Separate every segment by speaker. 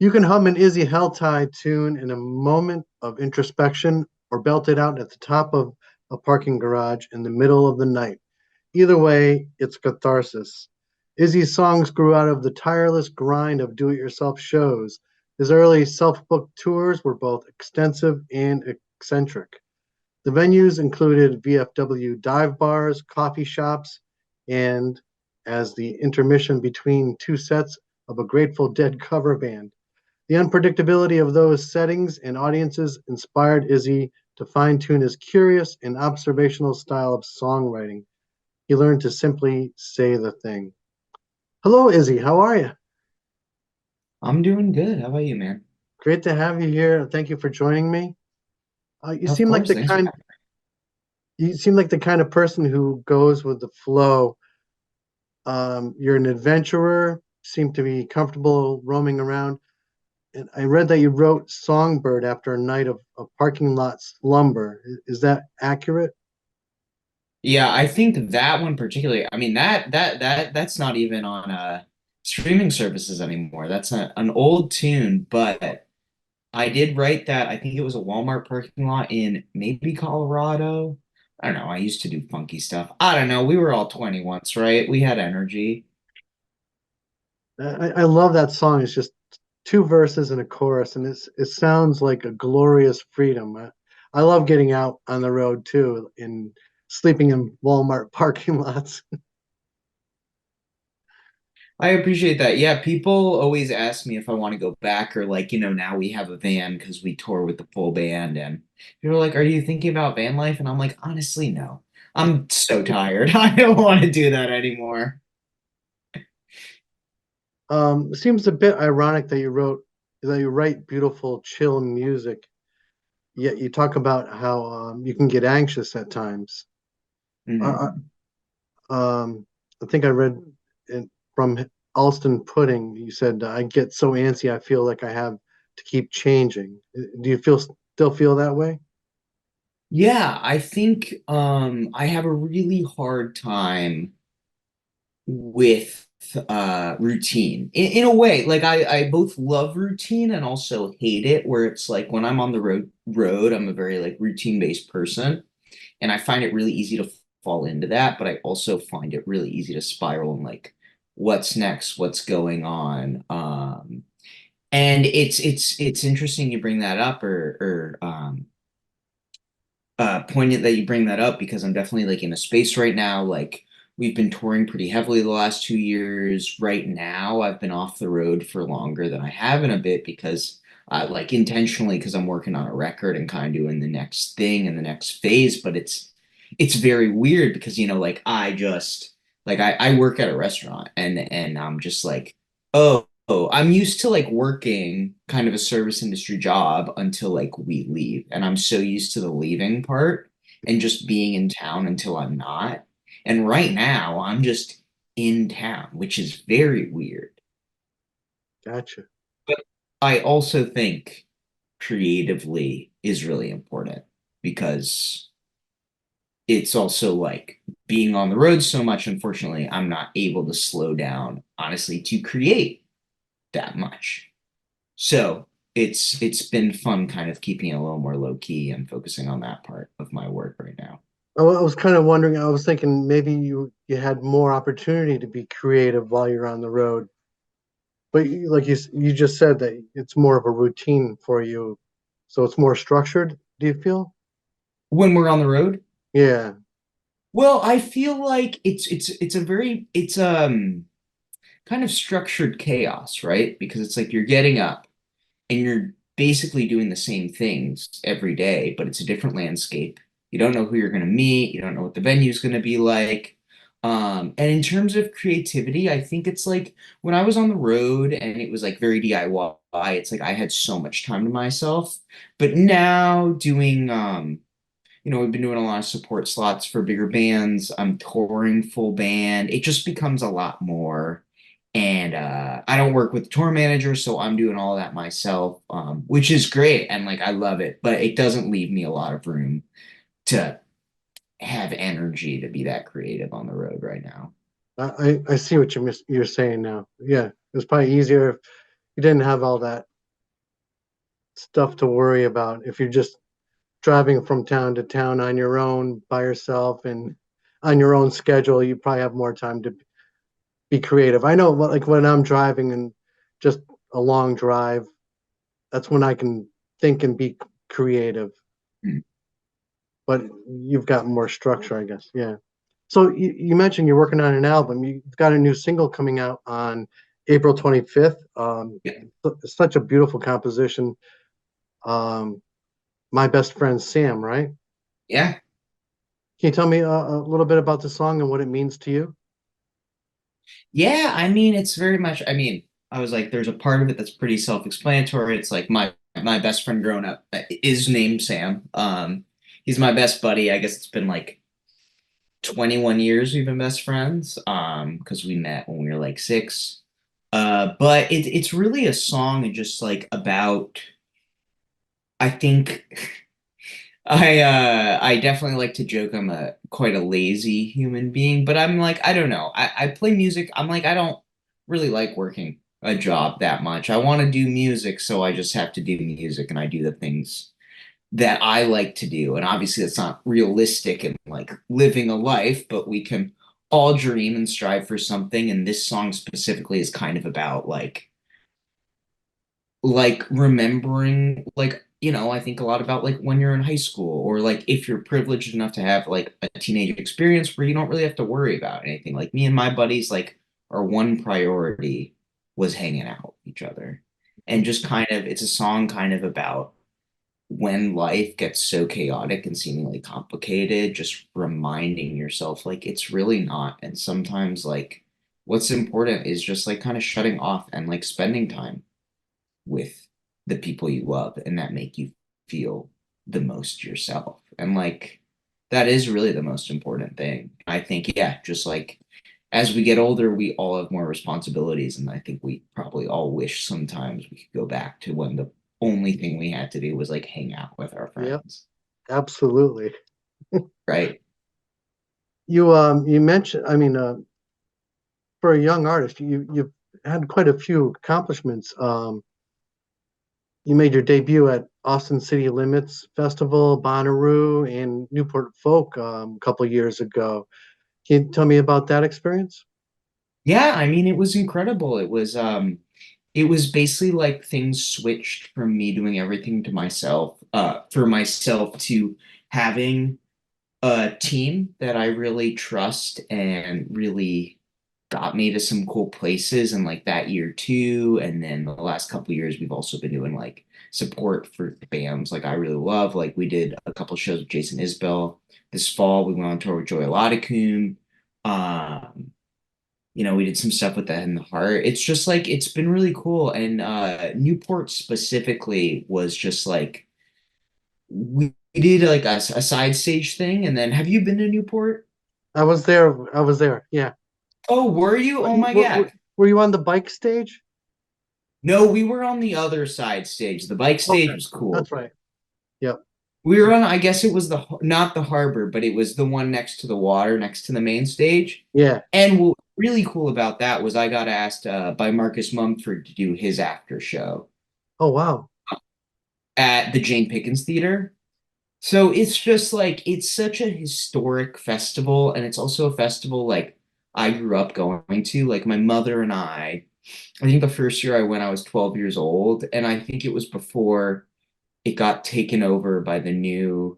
Speaker 1: You can hum an Izzy Heltai tune in a moment of introspection or belt it out at the top of a parking garage in the middle of the night. Either way, it's catharsis. Izzy's songs grew out of the tireless grind of do it yourself shows. His early self booked tours were both extensive and eccentric. The venues included VFW dive bars, coffee shops, and as the intermission between two sets of a Grateful Dead cover band. The unpredictability of those settings and audiences inspired Izzy to fine tune his curious and observational style of songwriting. He learned to simply say the thing. Hello, Izzy. How are you?
Speaker 2: I'm doing good. How about you, man?
Speaker 1: Great to have you here. Thank you for joining me. You
Speaker 2: Of
Speaker 1: seem like
Speaker 2: course,
Speaker 1: the
Speaker 2: thanks for
Speaker 1: kind
Speaker 2: having
Speaker 1: you seem like the kind of person who goes with the flow. You're an adventurer, seem to be comfortable roaming around. And I read that you wrote Songbird after a night of parking lot slumber. Is that accurate?
Speaker 2: me. Yeah, I think that one particularly, I mean that's not even on streaming services anymore. That's an old tune, but I did write that. I think it was a Walmart parking lot in maybe Colorado. I don't know. I used to do funky stuff. I don't know. We were all 20 once, right? We had energy.
Speaker 1: I love that song. It's just two verses and a chorus, and it sounds like a glorious freedom. I love getting out on the road too and sleeping in Walmart parking lots.
Speaker 2: I appreciate that. Yeah, people always ask me if I want to go back or like, now we have a van because we tour with the full band and people are like, "Are you thinking about van life?" And I'm like, "Honestly, no. I'm so tired. I don't want to do that anymore."
Speaker 1: It seems a bit ironic that you write beautiful, chill music, yet you talk about how you can get anxious at times.
Speaker 2: Mhm.
Speaker 1: Uh, I think I read from Alston Pudding. You said, "I get so antsy, I feel like I have to keep changing." Do you still feel that way?
Speaker 2: Yeah, I think I have a really hard time with routine in a way. Like I both love routine and also hate it, where it's like when I'm on the road, I'm a very like routine based person. And I find it really easy to fall into that, but I also find it really easy to spiral and like, what's next? What's going on? And it's interesting you bring that up or poignant that you bring that up because I'm definitely like in a space right now. Like we've been touring pretty heavily the last 2 years. Right now, I've been off the road for longer than I have in a bit because like intentionally because I'm working on a record and kind of doing the next thing and the next phase. But it's very weird because like I work at a restaurant and I'm just like, oh, I'm used to like working kind of a service industry job until like we leave. And I'm so used to the leaving part and just being in town until I'm not. And right now I'm just in town, which is very weird.
Speaker 1: Gotcha.
Speaker 2: But I also think creatively is really important because it's also like being on the road so much. Unfortunately, I'm not able to slow down, honestly, to create that much. So it's been fun kind of keeping it a little more low key and focusing on that part of my work right now.
Speaker 1: I was kind of wondering. I was thinking maybe you had more opportunity to be creative while you're on the road, but you just said that it's more of a routine for you, so it's more structured. Do you feel?
Speaker 2: When we're on the road,
Speaker 1: Yeah,
Speaker 2: well, I feel like it's a very it's kind of structured chaos, right? Because it's like you're getting up and you're basically doing the same things every day, but it's a different landscape. You don't know who you're going to meet. You don't know what the venue is going to be like. And in terms of creativity, I think it's like when I was on the road and it was like very DIY, it's like I had so much time to myself. But now doing, we've been doing a lot of support slots for bigger bands. I'm touring full band. It just becomes a lot more. And I don't work with the tour manager, so I'm doing all that myself, which is great. And like I love it, but it doesn't leave me a lot of room to have energy to be that creative on the road right now.
Speaker 1: I see what you're saying now. Yeah, it was probably easier if you didn't have all that stuff to worry about. If you're just driving from town to town on your own by yourself and on your own schedule, you probably have more time to be creative. I know, like when I'm driving and just a long drive, that's when I can think and be creative.
Speaker 2: Mm.
Speaker 1: But you've got more structure, I guess. Yeah. So you mentioned you're working on an album. You've got a new single coming out on April 25th.
Speaker 2: Yeah.
Speaker 1: Such a beautiful composition. Um, My best friend Sam, right?
Speaker 2: Yeah.
Speaker 1: Can you tell me a little bit about the song and what it means to you?
Speaker 2: Yeah, I mean, it's very much, I mean, I was like, there's a part of it that's pretty self-explanatory. It's like my best friend growing up is named Sam. He's my best buddy. I guess it's been like 21 years we've been best friends. Because we met when we were like 6. But it's really a song and just like about, I think I definitely like to joke I'm a quite a lazy human being, but I'm like, I don't know. I play music. I'm like, I don't really like working a job that much. I want to do music, so I just have to do music and I do the things that I like to do. And obviously that's not realistic and like living a life, but we can all dream and strive for something. And this song specifically is kind of about like remembering like I think a lot about like when you're in high school or like if you're privileged enough to have like a teenage experience where you don't really have to worry about anything. Like me and my buddies, like our one priority was hanging out with each other. And just kind of it's a song kind of about when life gets so chaotic and seemingly complicated, just reminding yourself like it's really not. And sometimes like what's important is just like kind of shutting off and like spending time with the people you love and that make you feel the most yourself. And like that is really the most important thing. I think, yeah, just like as we get older, we all have more responsibilities. And I think we probably all wish sometimes we could go back to when the only thing we had to do was like hang out with our
Speaker 1: Yep,
Speaker 2: friends.
Speaker 1: absolutely.
Speaker 2: Right.
Speaker 1: You mentioned, I mean, for a young artist, you've had quite a few accomplishments. You made your debut at Austin City Limits Festival, Bonnaroo, and Newport Folk a couple of years ago. Can you tell me about that experience?
Speaker 2: Yeah, I mean it was incredible. It was basically like things switched from me doing everything to myself, for myself to having a team that I really trust and really got me to some cool places and like that year too. And then the last couple of years we've also been doing like support for bands like I really love. Like we did a couple shows with Jason Isbell this fall. We went on tour with Joy Lotacune. Um, we did some stuff with that in the heart. It's just like it's been really cool. And Newport specifically was just like we did like a side stage thing. And then have you been to Newport?
Speaker 1: I was there. I was there. Yeah.
Speaker 2: Oh, were you? Oh my
Speaker 1: Were,
Speaker 2: God.
Speaker 1: were you on the bike stage?
Speaker 2: No, we were on the other side stage. The bike stage
Speaker 1: Okay,
Speaker 2: was cool.
Speaker 1: that's right. Yep.
Speaker 2: We were on, I guess it was not the harbor, but it was the one next to the water, next to the main stage.
Speaker 1: Yeah.
Speaker 2: And what was really cool about that was I got asked by Marcus Mumford to do his after show
Speaker 1: Oh, wow.
Speaker 2: at the Jane Pickens Theater. So it's just like it's such a historic festival, and it's also a festival like I grew up going to. Like my mother and I think the first year I went, I was 12 years old, and I think it was before it got taken over by the new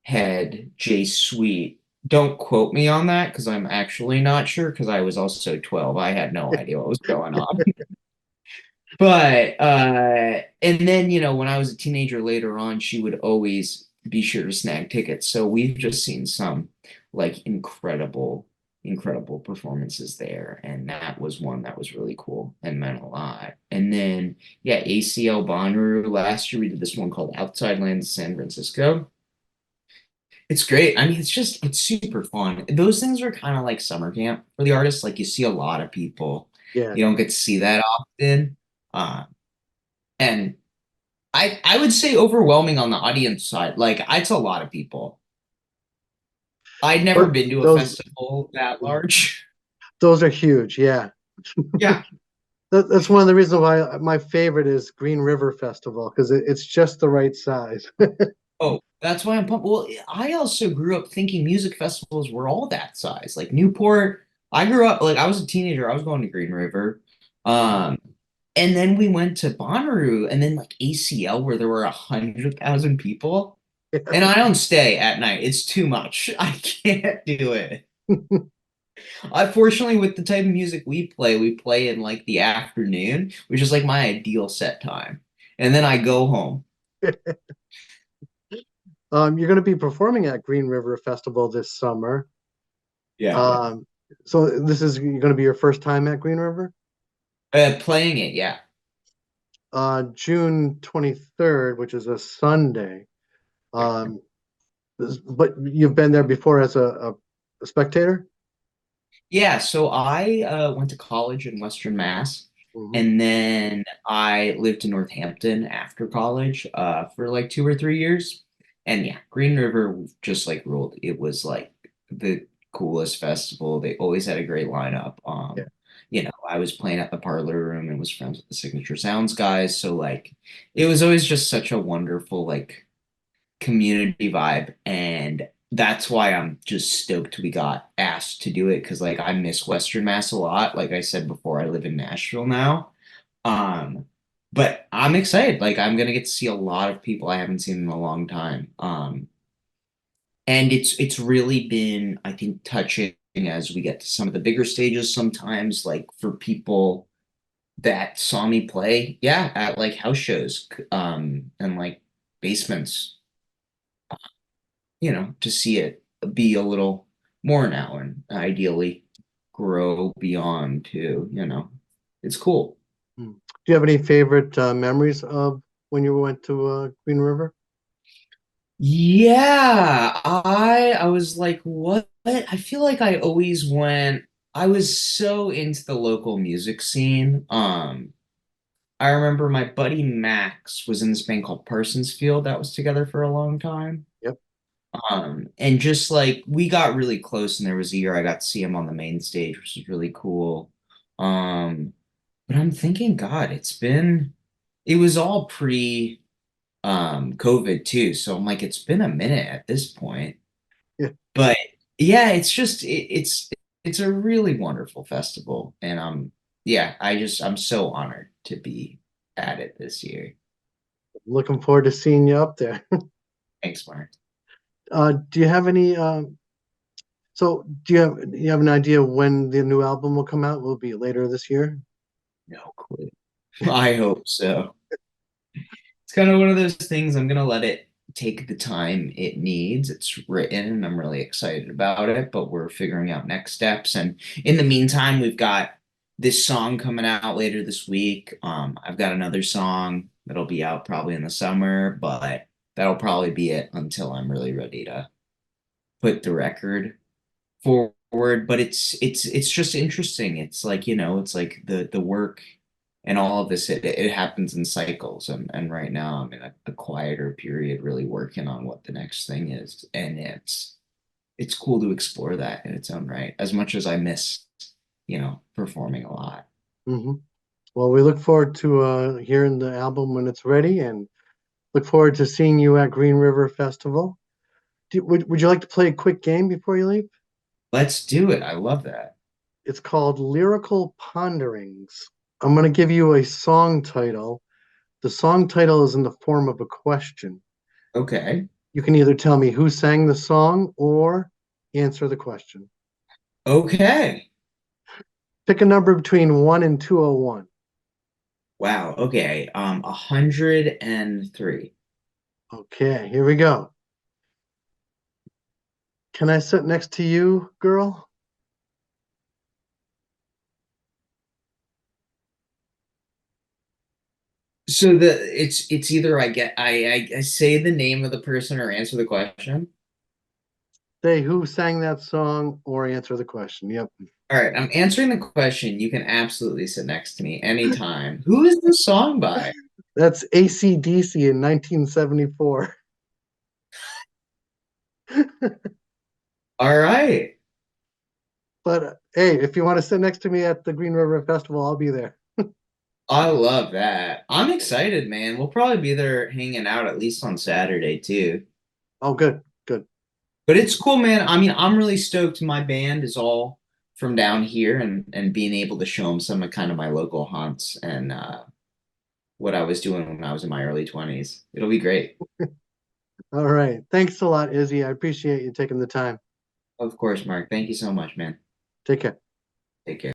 Speaker 2: head, Jay Sweet. Don't quote me on that because I'm actually not sure because I was also 12. I had no idea what was going on. But and then when I was a teenager later on, she would always be sure to snag tickets. So we've just seen some like incredible performances there. And that was one that was really cool and meant a lot. And then yeah, ACL Bonnaroo last year we did this one called Outside Lands San Francisco. It's great. I mean, it's super fun. Those things are kind of like summer camp for the artists. Like you see a lot of people.
Speaker 1: Yeah.
Speaker 2: You don't get to see that often. Uh, and I would say overwhelming on the audience side. Like it's a lot of people. I'd never
Speaker 1: But
Speaker 2: been to a
Speaker 1: those
Speaker 2: festival that large.
Speaker 1: those are huge. Yeah.
Speaker 2: Yeah.
Speaker 1: That's one of the reasons why my favorite is Green River Festival because it's just the right size.
Speaker 2: Oh, that's why I'm pumped. Well, I also grew up thinking music festivals were all that size. Like Newport, I grew up like I was a teenager. I was going to Green River. Um, and then we went to Bonnaroo and then like ACL where there were 100,000 people. And I don't stay at night. It's too much. I can't do it. Unfortunately, with the type of music we play in like the afternoon, which is like my ideal set time. And then I go home.
Speaker 1: You're going to be performing at Green River Festival this summer.
Speaker 2: Yeah.
Speaker 1: Um, so this is going to be your first time at Green River?
Speaker 2: Playing it, yeah.
Speaker 1: June 23rd, which is a Sunday. Um, but you've been there before as a spectator?
Speaker 2: Yeah, so I went to college in Western Mass,
Speaker 1: Hmm.
Speaker 2: and then I lived in Northampton after college for like 2 or 3 years. And yeah, Green River just like ruled. It was like the coolest festival. They always had a great lineup.
Speaker 1: Yeah.
Speaker 2: I was playing at the Parlor Room and was friends with the Signature Sounds guys. So like it was always just such a wonderful like community vibe, and that's why I'm just stoked we got asked to do it because like I miss Western Mass a lot. Like I said before, I live in Nashville now. Um, but I'm excited. Like I'm gonna get to see a lot of people I haven't seen in a long time. And it's really been, I think, touching as we get to some of the bigger stages sometimes, like for people that saw me play, yeah, at like house shows, and like basements, to see it be a little more now and ideally grow beyond it's cool.
Speaker 1: Hmm. Do you have any favorite memories of when you went to Green River?
Speaker 2: Yeah, I was like, what? I feel like I always went, I was so into the local music scene. I remember my buddy Max was in this band called Parsons Field that was together for a long time.
Speaker 1: Yep.
Speaker 2: And just like we got really close, and there was a year I got to see him on the main stage, which was really cool. Um, but I'm thinking, God, it was all pre COVID too. So I'm like, it's been a minute at this point.
Speaker 1: Yeah.
Speaker 2: But yeah, it's a really wonderful festival. And yeah, I'm so honored to be at it this year.
Speaker 1: Looking forward to seeing you up there.
Speaker 2: Thanks, Mark.
Speaker 1: Do you have any? Do you have an idea when the new album will come out? Will it be later this year?
Speaker 2: No clue. I hope so. It's kind of one of those things. I'm gonna let it take the time it needs. It's written, and I'm really excited about it, but we're figuring out next steps. And in the meantime, we've got this song coming out later this week. I've got another song that'll be out probably in the summer, but that'll probably be it until I'm really ready to put the record forward. But it's just interesting. It's like, it's like the work and all of this, it happens in cycles, and right now I'm in a quieter period really working on what the next thing is, and it's cool to explore that in its own right, as much as I miss performing a lot.
Speaker 1: Hmm. Well, we look forward to hearing the album when it's ready, and look forward to seeing you at Green River Festival. Would you like to play a quick game before you leave?
Speaker 2: Let's do it. I love that.
Speaker 1: It's called Lyrical Ponderings. I'm going to give you a song title. The song title is in the form of a question.
Speaker 2: Okay.
Speaker 1: You can either tell me who sang the song or answer the question.
Speaker 2: Okay.
Speaker 1: Pick a number between 1 and 201.
Speaker 2: Wow. Okay. 103.
Speaker 1: Okay, here we go. Can I sit next to you, girl?
Speaker 2: So it's either I say the name of the person or answer the question.
Speaker 1: Say who sang that song or answer the question. Yep.
Speaker 2: All right, I'm answering the question. You can absolutely sit next to me anytime. Who is this song by?
Speaker 1: That's AC/DC in 1974.
Speaker 2: All right.
Speaker 1: But hey, if you want to sit next to me at the Green River Festival, I'll be there.
Speaker 2: I love that. I'm excited, man. We'll probably be there hanging out at least on Saturday too.
Speaker 1: Oh, good, good.
Speaker 2: But it's cool, man. I mean, I'm really stoked. My band is all from down here, and being able to show them some of kind of my local hunts and what I was doing when I was in my early 20s. It'll be great.
Speaker 1: All right. Thanks a lot, Izzy. I appreciate you taking the time.
Speaker 2: Of course, Mark. Thank you so much, man.
Speaker 1: Take care.
Speaker 2: Take care.